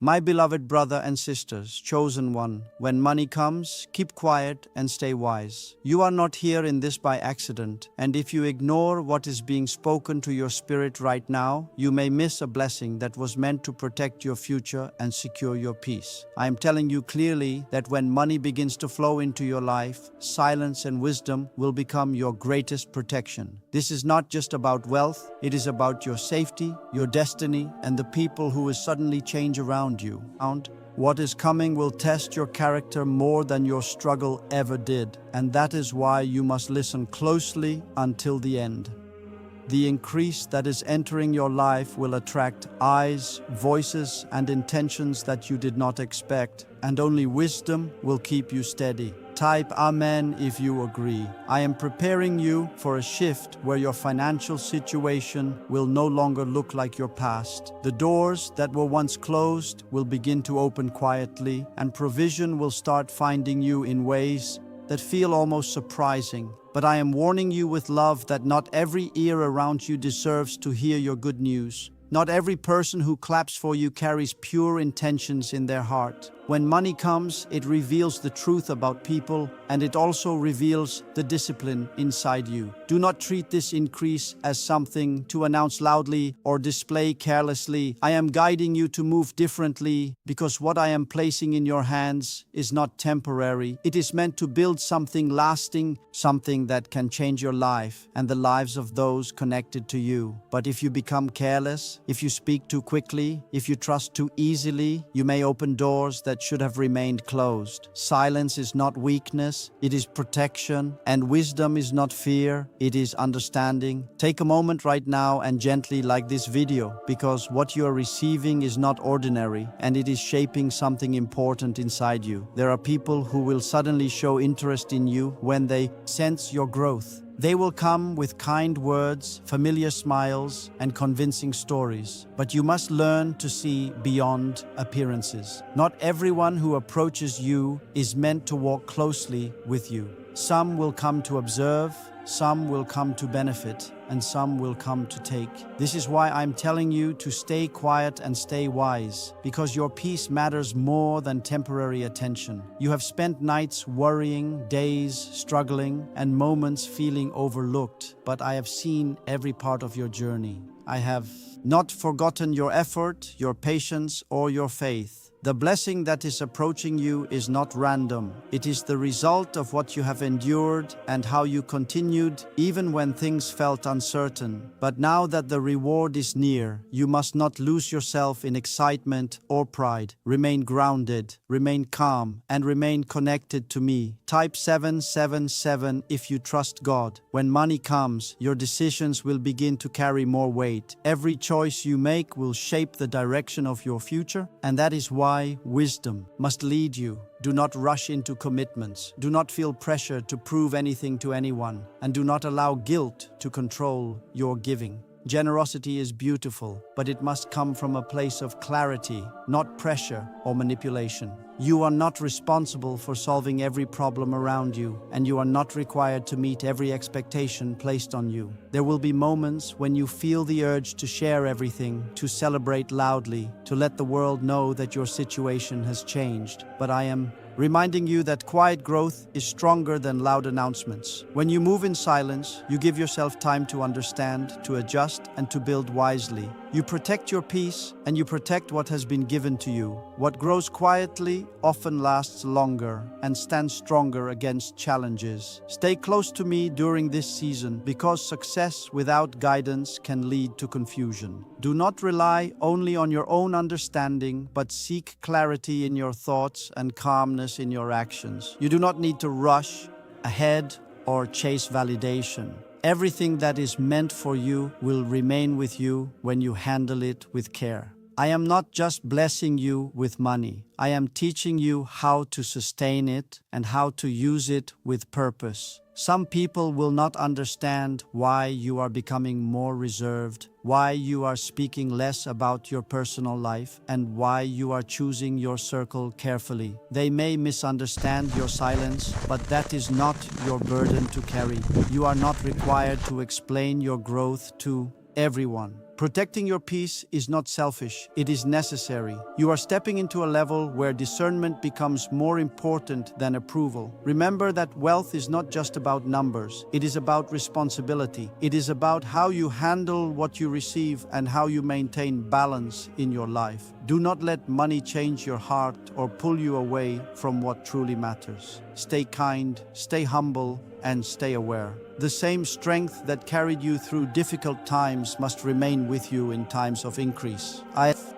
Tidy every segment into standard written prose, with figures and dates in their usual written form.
My beloved brother and sisters, chosen one, when money comes, keep quiet and stay wise. You are not here in this by accident, and if you ignore what is being spoken to your spirit right now, you may miss a blessing that was meant to protect your future and secure your peace. I am telling you clearly that when money begins to flow into your life, silence and wisdom will become your greatest protection. This is not just about wealth, it is about your safety, your destiny, and the people who will suddenly change around you. What is coming will test your character more than your struggle ever did, and that is why you must listen closely until the end. The increase that is entering your life will attract eyes, voices, and intentions that you did not expect, and only wisdom will keep you steady. Type Amen if you agree. I am preparing you for a shift where your financial situation will no longer look like your past. The doors that were once closed will begin to open quietly, and provision will start finding you in ways that feel almost surprising. But I am warning you with love that not every ear around you deserves to hear your good news. Not every person who claps for you carries pure intentions in their heart. When money comes, it reveals the truth about people, and it also reveals the discipline inside you. Do not treat this increase as something to announce loudly or display carelessly. I am guiding you to move differently because what I am placing in your hands is not temporary. It is meant to build something lasting, something that can change your life and the lives of those connected to you. But if you become careless, if you speak too quickly, if you trust too easily, you may open doors that should have remained closed. Silence is not weakness, it is protection, and wisdom is not fear, it is understanding. Take a moment right now and gently like this video, because what you are receiving is not ordinary, and it is shaping something important inside you. There are people who will suddenly show interest in you when they sense your growth. They will come with kind words, familiar smiles, and convincing stories. But you must learn to see beyond appearances. Not everyone who approaches you is meant to walk closely with you. Some will come to observe, some will come to benefit, and some will come to take. This is why I'm telling you to stay quiet and stay wise, because your peace matters more than temporary attention. You have spent nights worrying, days struggling, and moments feeling overlooked, but I have seen every part of your journey. I have not forgotten your effort, your patience, or your faith. The blessing that is approaching you is not random. It is the result of what you have endured and how you continued even when things felt uncertain. But now that the reward is near, you must not lose yourself in excitement or pride. Remain grounded, remain calm, and remain connected to me. Type 777 if you trust God. When money comes, your decisions will begin to carry more weight. Every choice you make will shape the direction of your future, and that is why wisdom must lead you. Do not rush into commitments. Do not feel pressure to prove anything to anyone, and do not allow guilt to control your giving. Generosity is beautiful, but it must come from a place of clarity, not pressure or manipulation. You are not responsible for solving every problem around you, and you are not required to meet every expectation placed on you. There will be moments when you feel the urge to share everything, to celebrate loudly, to let the world know that your situation has changed. But I am reminding you that quiet growth is stronger than loud announcements. When you move in silence, you give yourself time to understand, to adjust, and to build wisely. You protect your peace, and you protect what has been given to you. What grows quietly often lasts longer and stands stronger against challenges. Stay close to me during this season, because success without guidance can lead to confusion. Do not rely only on your own understanding, but seek clarity in your thoughts and calmness in your actions. You do not need to rush ahead or chase validation. Everything that is meant for you will remain with you when you handle it with care. I am not just blessing you with money. I am teaching you how to sustain it and how to use it with purpose. Some people will not understand why you are becoming more reserved, why you are speaking less about your personal life, and why you are choosing your circle carefully. They may misunderstand your silence, but that is not your burden to carry. You are not required to explain your growth to everyone. Protecting your peace is not selfish, it is necessary. You are stepping into a level where discernment becomes more important than approval. Remember that wealth is not just about numbers, it is about responsibility. It is about how you handle what you receive and how you maintain balance in your life. Do not let money change your heart or pull you away from what truly matters. Stay kind, stay humble, and stay aware. The same strength that carried you through difficult times must remain with you in times of increase.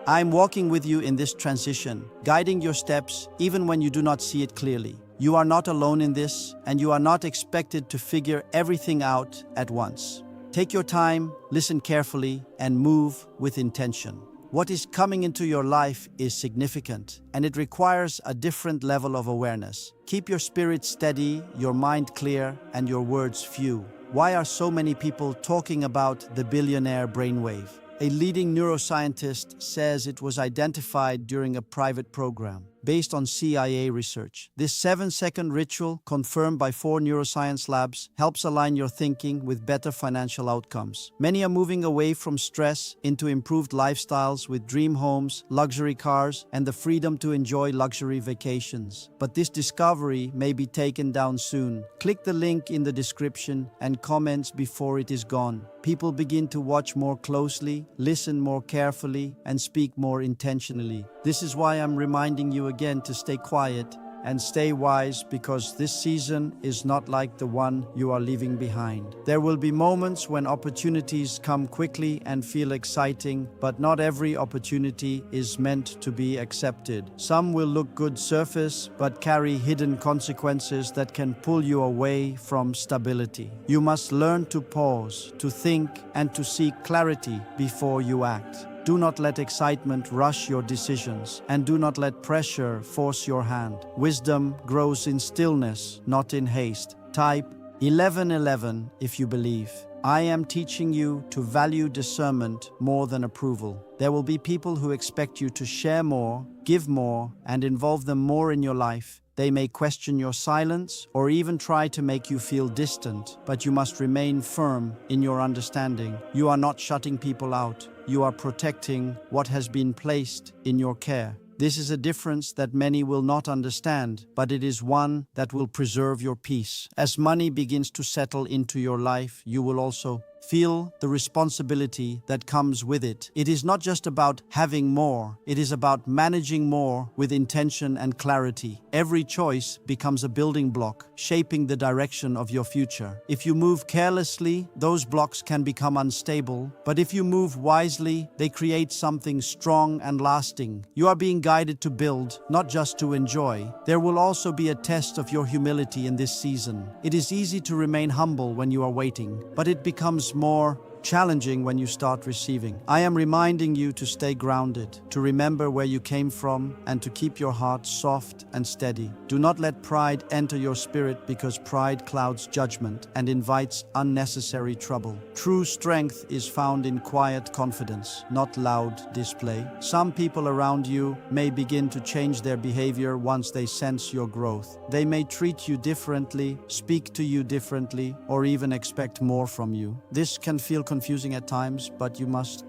I'm walking with you in this transition, guiding your steps even when you do not see it clearly. You are not alone in this, and you are not expected to figure everything out at once. Take your time, listen carefully, and move with intention. What is coming into your life is significant, and it requires a different level of awareness. Keep your spirit steady, your mind clear, and your words few. Why are so many people talking about the billionaire brainwave? A leading neuroscientist says it was identified during a private program. Based on CIA research, this 7-second ritual, confirmed by 4 neuroscience labs, helps align your thinking with better financial outcomes. Many are moving away from stress into improved lifestyles with dream homes, luxury cars, and the freedom to enjoy luxury vacations. But this discovery may be taken down soon. Click the link in the description and comments before it is gone. People begin to watch more closely, listen more carefully, and speak more intentionally. This is why I'm reminding you again to stay quiet and stay wise, because this season is not like the one you are leaving behind. There will be moments when opportunities come quickly and feel exciting, but not every opportunity is meant to be accepted. Some will look good surface, but carry hidden consequences that can pull you away from stability. You must learn to pause, to think, and to seek clarity before you act. Do not let excitement rush your decisions, and do not let pressure force your hand. Wisdom grows in stillness, not in haste. Type 1111 if you believe. I am teaching you to value discernment more than approval. There will be people who expect you to share more, give more, and involve them more in your life. They may question your silence or even try to make you feel distant, but you must remain firm in your understanding. You are not shutting people out. You are protecting what has been placed in your care. This is a difference that many will not understand, but it is one that will preserve your peace. As money begins to settle into your life, you will also feel the responsibility that comes with it. It is not just about having more, it is about managing more with intention and clarity. Every choice becomes a building block, shaping the direction of your future. If you move carelessly, those blocks can become unstable, but if you move wisely, they create something strong and lasting. You are being guided to build, not just to enjoy. There will also be a test of your humility in this season. It is easy to remain humble when you are waiting, but it becomes more challenging when you start receiving. I am reminding you to stay grounded, to remember where you came from, and to keep your heart soft and steady. Do not let pride enter your spirit, because pride clouds judgment and invites unnecessary trouble. True strength is found in quiet confidence, not loud display. Some people around you may begin to change their behavior once they sense your growth. They may treat you differently, speak to you differently, or even expect more from you. This can feel confusing at times, but you must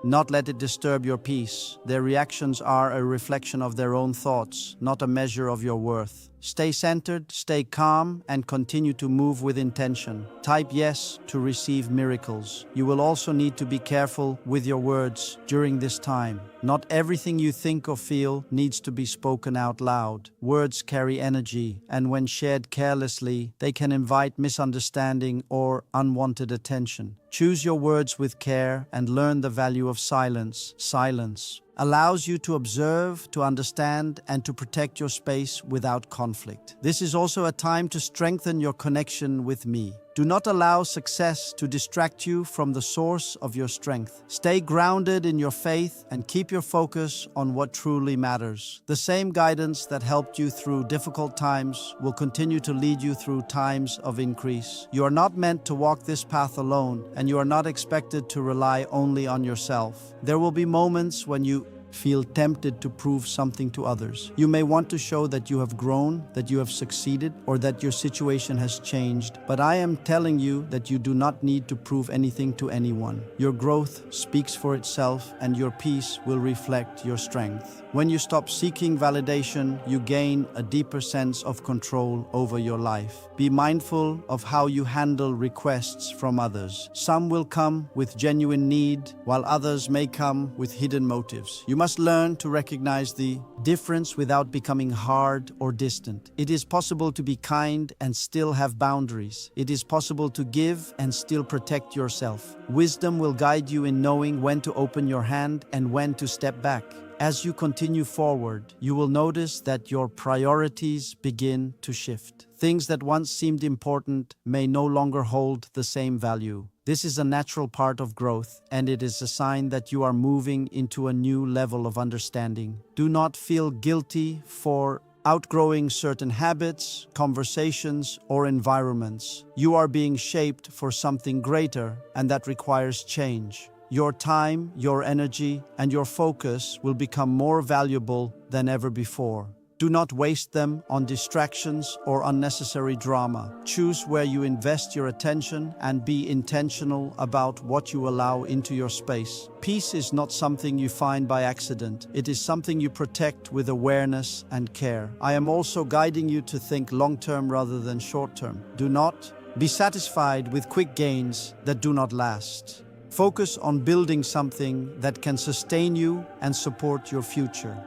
not let it disturb your peace. Their reactions are a reflection of their own thoughts, not a measure of your worth. Stay centered, stay calm, and continue to move with intention. Type yes to receive miracles. You will also need to be careful with your words during this time. Not everything you think or feel needs to be spoken out loud. Words carry energy, and when shared carelessly, they can invite misunderstanding or unwanted attention. Choose your words with care and learn the value of silence. Silence allows you to observe, to understand, and to protect your space without conflict. This is also a time to strengthen your connection with me. Do not allow success to distract you from the source of your strength. Stay grounded in your faith and keep your focus on what truly matters. The same guidance that helped you through difficult times will continue to lead you through times of increase. You are not meant to walk this path alone, and you are not expected to rely only on yourself. There will be moments when you feel tempted to prove something to others. You may want to show that you have grown, that you have succeeded, or that your situation has changed, but I am telling you that you do not need to prove anything to anyone. Your growth speaks for itself, and your peace will reflect your strength. When you stop seeking validation, you gain a deeper sense of control over your life. Be mindful of how you handle requests from others. Some will come with genuine need, while others may come with hidden motives. You must learn to recognize the difference without becoming hard or distant. It is possible to be kind and still have boundaries. It is possible to give and still protect yourself. Wisdom will guide you in knowing when to open your hand and when to step back. As you continue forward, you will notice that your priorities begin to shift. Things that once seemed important may no longer hold the same value. This is a natural part of growth, and it is a sign that you are moving into a new level of understanding. Do not feel guilty for outgrowing certain habits, conversations, or environments. You are being shaped for something greater, and that requires change. Your time, your energy, and your focus will become more valuable than ever before. Do not waste them on distractions or unnecessary drama. Choose where you invest your attention and be intentional about what you allow into your space. Peace is not something you find by accident. It is something you protect with awareness and care. I am also guiding you to think long-term rather than short-term. Do not be satisfied with quick gains that do not last. Focus on building something that can sustain you and support your future.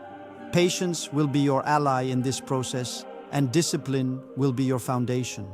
Patience will be your ally in this process, and discipline will be your foundation.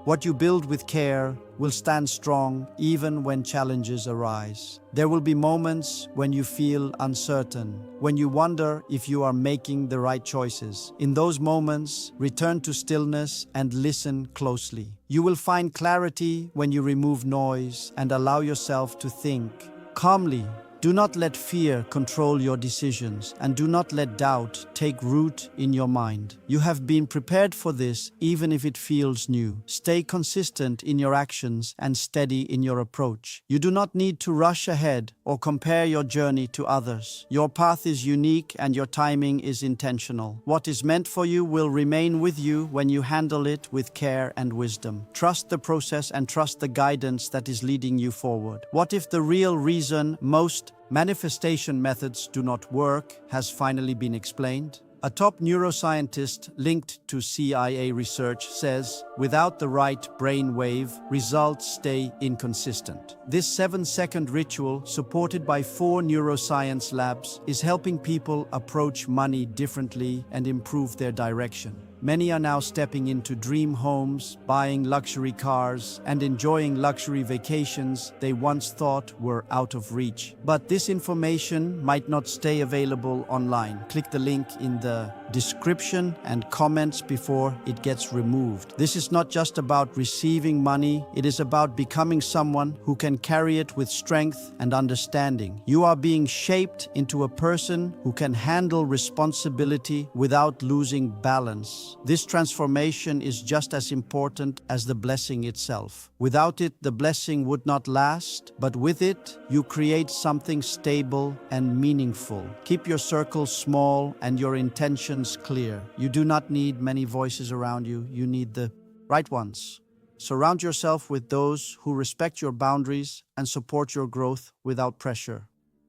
What you build with care will stand strong even when challenges arise. There will be moments when you feel uncertain, when you wonder if you are making the right choices. In those moments, return to stillness and listen closely. You will find clarity when you remove noise and allow yourself to think calmly. Do not let fear control your decisions, and do not let doubt take root in your mind. You have been prepared for this, even if it feels new. Stay consistent in your actions and steady in your approach. You do not need to rush ahead or compare your journey to others. Your path is unique and your timing is intentional. What is meant for you will remain with you when you handle it with care and wisdom. Trust the process and trust the guidance that is leading you forward. What if the real reason most manifestation methods do not work has finally been explained? A top neuroscientist linked to CIA research says, without the right brain wave, results stay inconsistent. This 7-second ritual, supported by 4 neuroscience labs, is helping people approach money differently and improve their direction. Many are now stepping into dream homes, buying luxury cars, and enjoying luxury vacations they once thought were out of reach. But this information might not stay available online. Click the link in the description and comments before it gets removed. This is not just about receiving money, it is about becoming someone who can carry it with strength and understanding. You are being shaped into a person who can handle responsibility without losing balance. This transformation is just as important as the blessing itself. Without it, the blessing would not last, but with it, you create something stable and meaningful. Keep your circle small and your intentions clear. You do not need many voices around you. You need the right ones. Surround yourself with those who respect your boundaries and support your growth without pressure.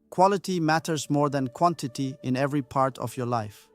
Quality matters more than quantity in every part of your life.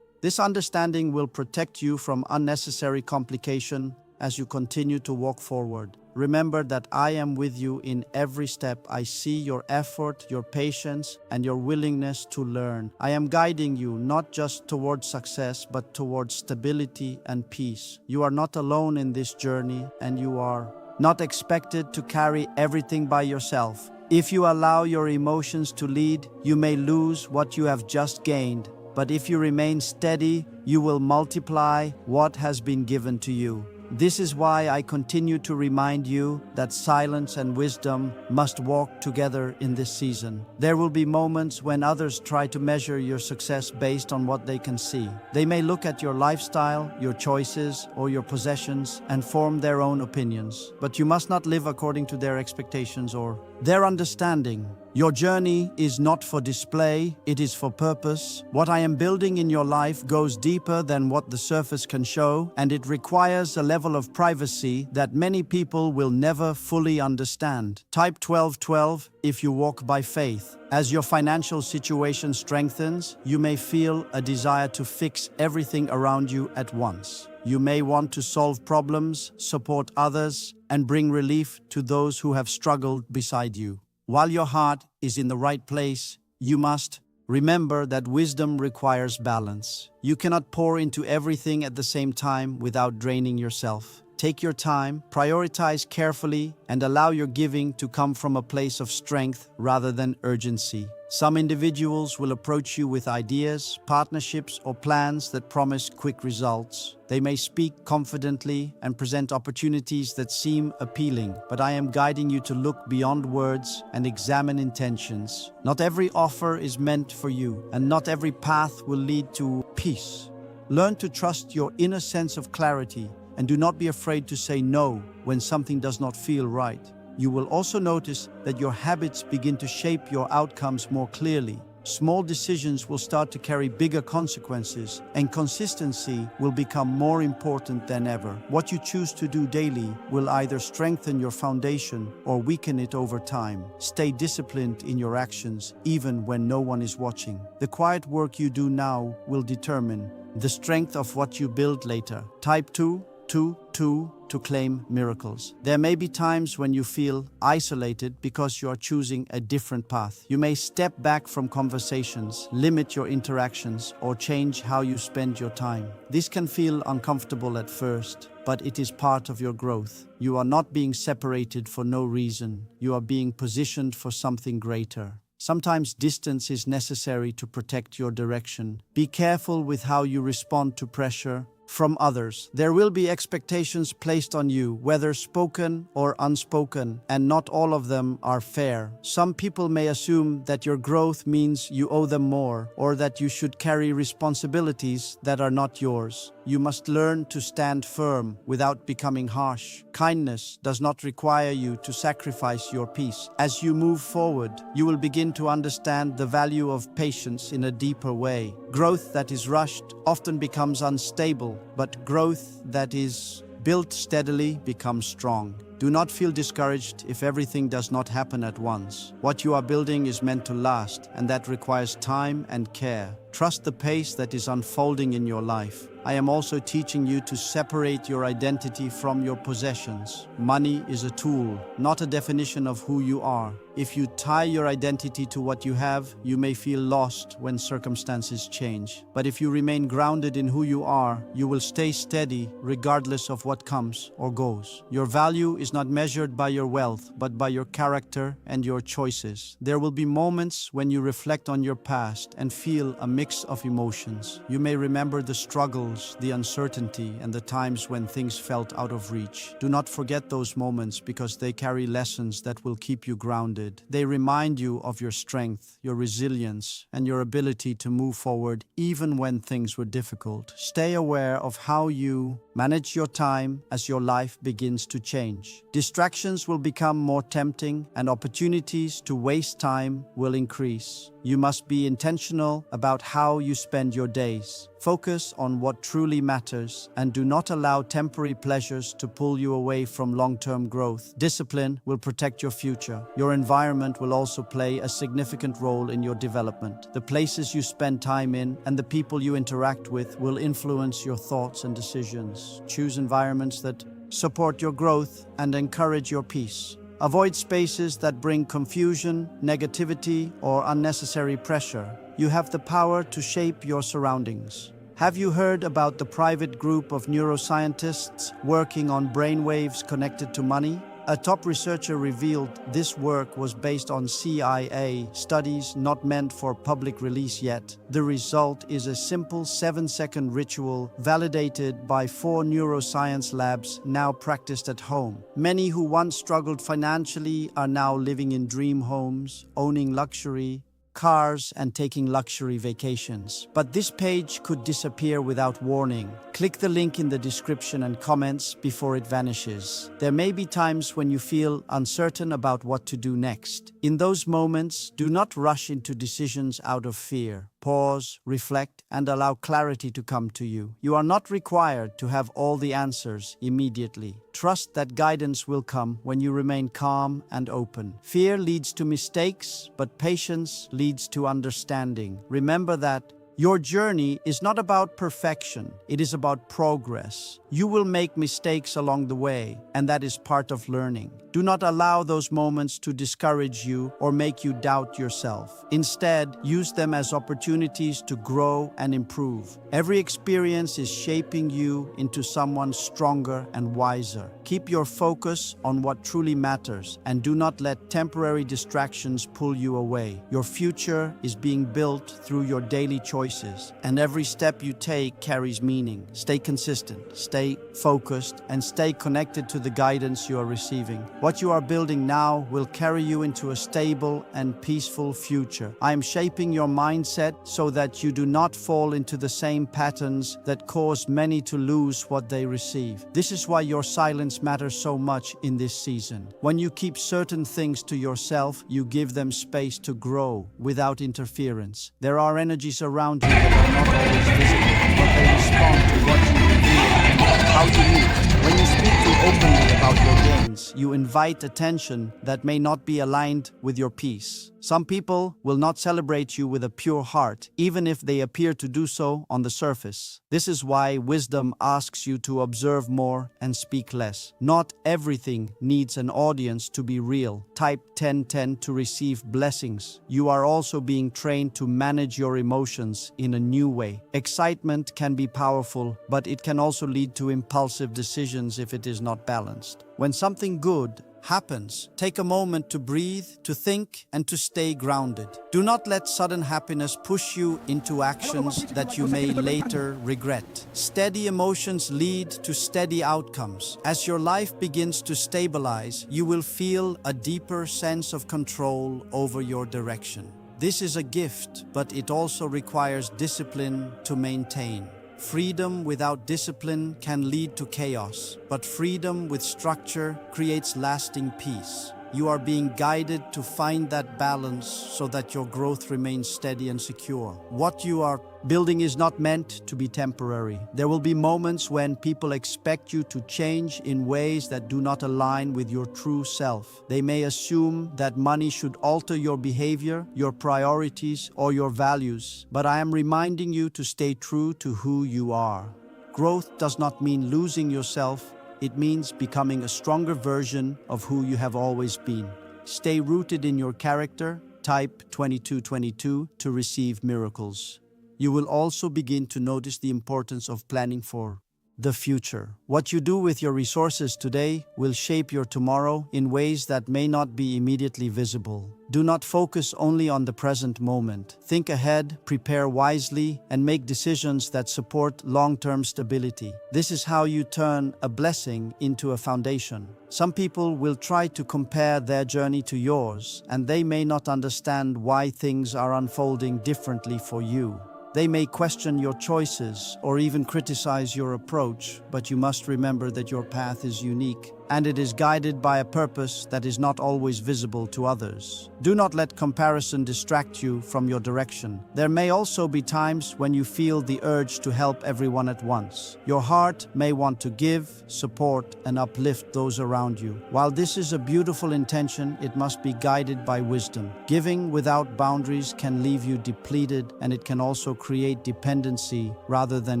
This understanding will protect you from unnecessary complication as you continue to walk forward. Remember that I am with you in every step. I see your effort, your patience, and your willingness to learn. I am guiding you not just towards success, but towards stability and peace. You are not alone in this journey, and you are not expected to carry everything by yourself. If you allow your emotions to lead, you may lose what you have just gained. But if you remain steady, you will multiply what has been given to you. This is why I continue to remind you that silence and wisdom must walk together in this season. There will be moments when others try to measure your success based on what they can see. They may look at your lifestyle, your choices, or your possessions and form their own opinions. But you must not live according to their expectations or their understanding. Your journey is not for display, it is for purpose. What I am building in your life goes deeper than what the surface can show, and it requires a level of privacy that many people will never fully understand. Type 1212 if you walk by faith. As your financial situation strengthens, you may feel a desire to fix everything around you at once. You may want to solve problems, support others, and bring relief to those who have struggled beside you. While your heart is in the right place, you must remember that wisdom requires balance. You cannot pour into everything at the same time without draining yourself. Take your time, prioritize carefully, and allow your giving to come from a place of strength rather than urgency. Some individuals will approach you with ideas, partnerships, or plans that promise quick results. They may speak confidently and present opportunities that seem appealing, but I am guiding you to look beyond words and examine intentions. Not every offer is meant for you, and not every path will lead to peace. Learn to trust your inner sense of clarity, and do not be afraid to say no when something does not feel right. You will also notice that your habits begin to shape your outcomes more clearly. Small decisions will start to carry bigger consequences, and consistency will become more important than ever. What you choose to do daily will either strengthen your foundation or weaken it over time. Stay disciplined in your actions, even when no one is watching. The quiet work you do now will determine the strength of what you build later. Type 222 to claim miracles. There may be times when you feel isolated because you are choosing a different path. You may step back from conversations, limit your interactions, or change how you spend your time. This can feel uncomfortable at first, but it is part of your growth. You are not being separated for no reason. You are being positioned for something greater. Sometimes distance is necessary to protect your direction. Be careful with how you respond to pressure from others. There will be expectations placed on you, whether spoken or unspoken, and not all of them are fair. Some people may assume that your growth means you owe them more, or that you should carry responsibilities that are not yours. You must learn to stand firm without becoming harsh. Kindness does not require you to sacrifice your peace. As you move forward, you will begin to understand the value of patience in a deeper way. Growth that is rushed often becomes unstable, but growth that is built steadily becomes strong. Do not feel discouraged if everything does not happen at once. What you are building is meant to last, and that requires time and care. Trust the pace that is unfolding in your life. I am also teaching you to separate your identity from your possessions. Money is a tool, not a definition of who you are. If you tie your identity to what you have, you may feel lost when circumstances change. But if you remain grounded in who you are, you will stay steady regardless of what comes or goes. Your value is not measured by your wealth, but by your character and your choices. There will be moments when you reflect on your past and feel a mix of emotions. You may remember the struggles, the uncertainty, and the times when things felt out of reach. Do not forget those moments, because they carry lessons that will keep you grounded. They remind you of your strength, your resilience, and your ability to move forward even when things were difficult. Stay aware of how you manage your time as your life begins to change. Distractions will become more tempting, and opportunities to waste time will increase. You must be intentional about how you spend your days. Focus on what truly matters, and do not allow temporary pleasures to pull you away from long-term growth. Discipline will protect your future. Your environment will also play a significant role in your development. The places you spend time in and the people you interact with will influence your thoughts and decisions. Choose environments that support your growth and encourage your peace. Avoid spaces that bring confusion, negativity, or unnecessary pressure. You have the power to shape your surroundings. Have you heard about the private group of neuroscientists working on brainwaves connected to money? A top researcher revealed this work was based on CIA studies not meant for public release yet. The result is a simple 7-second ritual validated by 4 neuroscience labs now practiced at home. Many who once struggled financially are now living in dream homes, owning luxury, cars, and taking luxury vacations. But this page could disappear without warning. Click the link in the description and comments before it vanishes. There may be times when you feel uncertain about what to do next. In those moments, do not rush into decisions out of fear. Pause, reflect, and allow clarity to come to you. You are not required to have all the answers immediately. Trust that guidance will come when you remain calm and open. Fear leads to mistakes, but patience leads to understanding. Remember that your journey is not about perfection, it is about progress. You will make mistakes along the way, and that is part of learning. Do not allow those moments to discourage you or make you doubt yourself. Instead, use them as opportunities to grow and improve. Every experience is shaping you into someone stronger and wiser. Keep your focus on what truly matters, and do not let temporary distractions pull you away. Your future is being built through your daily choices, and every step you take carries meaning. Stay consistent, stay focused, and stay connected to the guidance you are receiving. What you are building now will carry you into a stable and peaceful future. I am shaping your mindset so that you do not fall into the same patterns that cause many to lose what they receive. This is why your silence matters so much in this season. When you keep certain things to yourself, you give them space to grow without interference. There are energies around you that are not always visible, but they respond to what you reveal and how you move. When you speak too openly about your gains, you invite attention that may not be aligned with your peace. Some people will not celebrate you with a pure heart, even if they appear to do so on the surface. This is why wisdom asks you to observe more and speak less. Not everything needs an audience to be real. Type 1010 to receive blessings. You are also being trained to manage your emotions in a new way. Excitement can be powerful, but it can also lead to impulsive decisions if it is not balanced. When something good happens, take a moment to breathe, to think, and to stay grounded. Do not let sudden happiness push you into actions that you may later regret. Steady emotions lead to steady outcomes. As your life begins to stabilize, you will feel a deeper sense of control over your direction. This is a gift, but it also requires discipline to maintain. Freedom without discipline can lead to chaos, but freedom with structure creates lasting peace. You are being guided to find that balance so that your growth remains steady and secure. What you are building is not meant to be temporary. There will be moments when people expect you to change in ways that do not align with your true self. They may assume that money should alter your behavior, your priorities, or your values. But I am reminding you to stay true to who you are. Growth does not mean losing yourself. It means becoming a stronger version of who you have always been. Stay rooted in your character. Type 2222 to receive miracles. You will also begin to notice the importance of planning for the future. What you do with your resources today will shape your tomorrow in ways that may not be immediately visible. Do not focus only on the present moment. Think ahead, prepare wisely, and make decisions that support long-term stability. This is how you turn a blessing into a foundation. Some people will try to compare their journey to yours, and they may not understand why things are unfolding differently for you. They may question your choices or even criticize your approach, but you must remember that your path is unique and it is guided by a purpose that is not always visible to others. Do not let comparison distract you from your direction. There may also be times when you feel the urge to help everyone at once. Your heart may want to give, support, and uplift those around you. While this is a beautiful intention, it must be guided by wisdom. Giving without boundaries can leave you depleted, and it can also create dependency rather than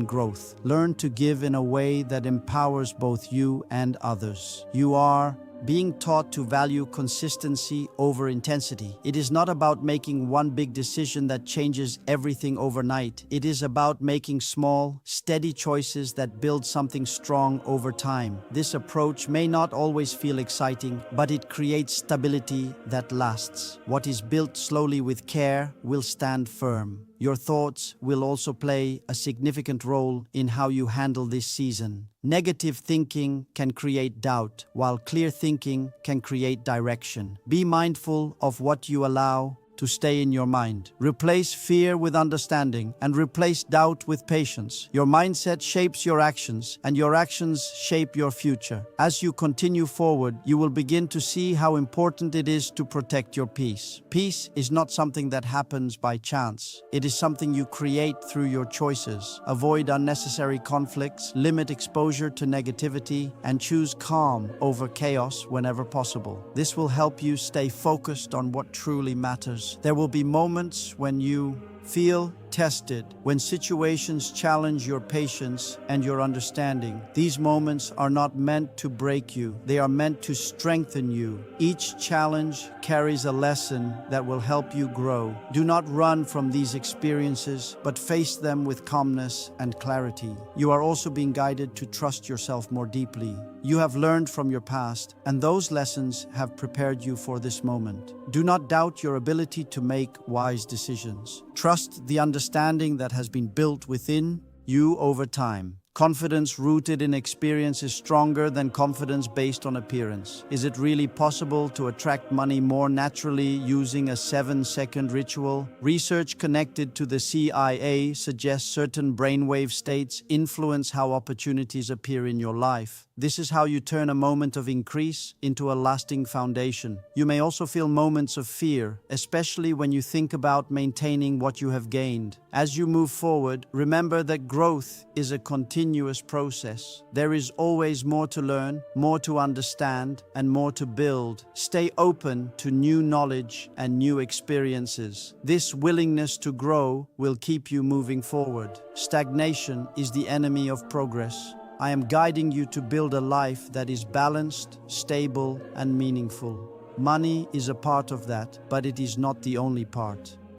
growth. Learn to give in a way that empowers both you and others. You are being taught to value consistency over intensity. It is not about making one big decision that changes everything overnight. It is about making small, steady choices that build something strong over time. This approach may not always feel exciting, but it creates stability that lasts. What is built slowly with care will stand firm. Your thoughts will also play a significant role in how you handle this season. Negative thinking can create doubt, while clear thinking can create direction. Be mindful of what you allow to stay in your mind. Replace fear with understanding and replace doubt with patience. Your mindset shapes your actions, and your actions shape your future. As you continue forward, you will begin to see how important it is to protect your peace. Peace is not something that happens by chance. It is something you create through your choices. Avoid unnecessary conflicts, limit exposure to negativity, and choose calm over chaos whenever possible. This will help you stay focused on what truly matters. There will be moments when you feel tested, when situations challenge your patience and your understanding. These moments are not meant to break you, they are meant to strengthen you. Each challenge carries a lesson that will help you grow. Do not run from these experiences, but face them with calmness and clarity. You are also being guided to trust yourself more deeply. You have learned from your past, and those lessons have prepared you for this moment. Do not doubt your ability to make wise decisions. Trust the understanding that has been built within you over time. Confidence rooted in experience is stronger than confidence based on appearance. Is it really possible to attract money more naturally using a 7-second ritual? Research connected to the CIA suggests certain brainwave states influence how opportunities appear in your life. This is how you turn a moment of increase into a lasting foundation. You may also feel moments of fear, especially when you think about maintaining what you have gained. As you move forward, remember that growth is a continuous process. There is always more to learn, more to understand, and more to build. Stay open to new knowledge and new experiences. This willingness to grow will keep you moving forward. Stagnation is the enemy of progress. I am guiding you to build a life that is balanced, stable, and meaningful. Money is a part of that, but it is not the only part.